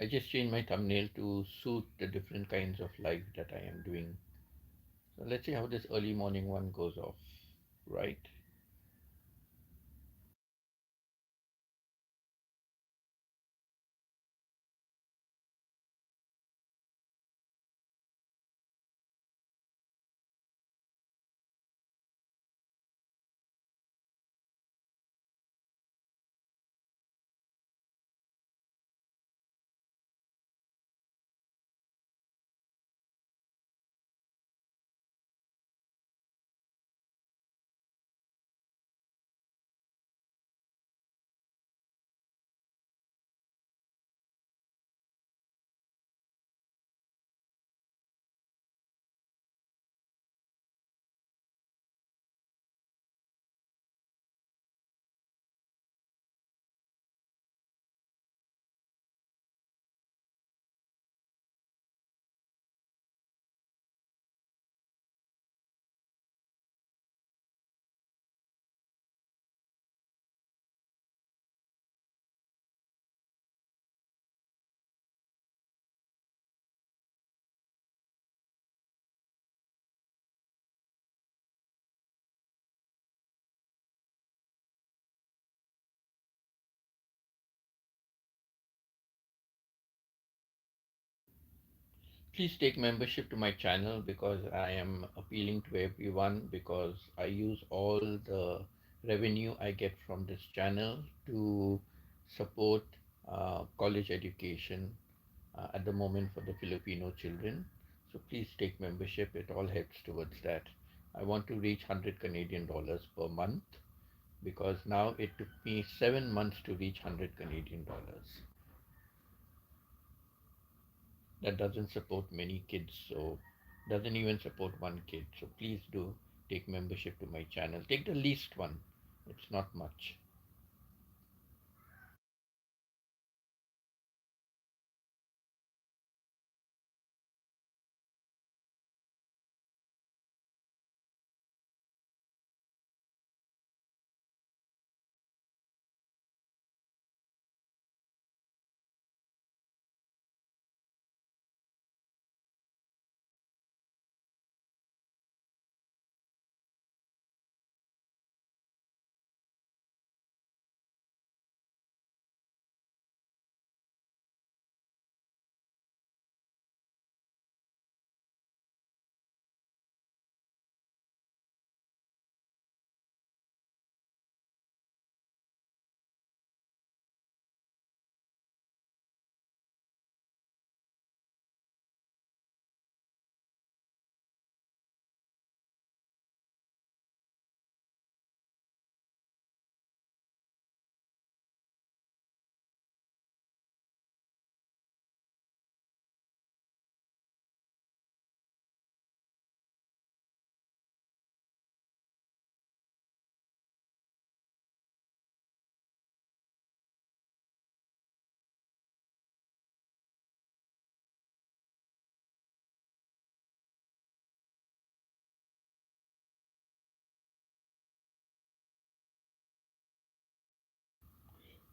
I just changed my thumbnail to suit the different kinds of live that I am doing. So let's see how this early morning one goes off, right? Please take membership to my channel because I am appealing to everyone because I use all the revenue I get from this channel to support college education at the moment for the Filipino children. So please take membership. It all helps towards that. I want to reach 100 Canadian dollars per month because now it took me 7 months to reach 100 Canadian dollars. That doesn't support many kids, so doesn't even support one kid. So please do take membership to my channel. Take the least one. It's not much.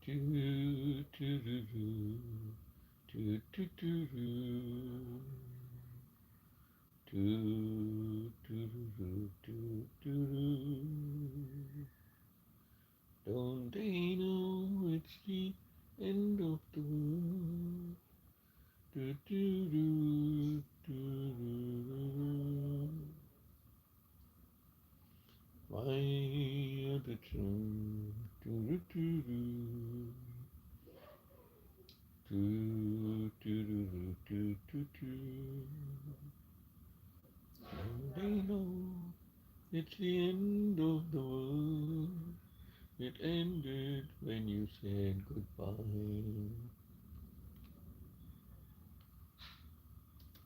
Do, do, do, do, do, do, do, do. Do, do, do, do, do, do. Don't they know it's the end of the world? Do, do, do, do, do. Why are the children? Do, do, do, do, do, do, do, do, do. Don't they know it's the end of the world? It ended when you said goodbye.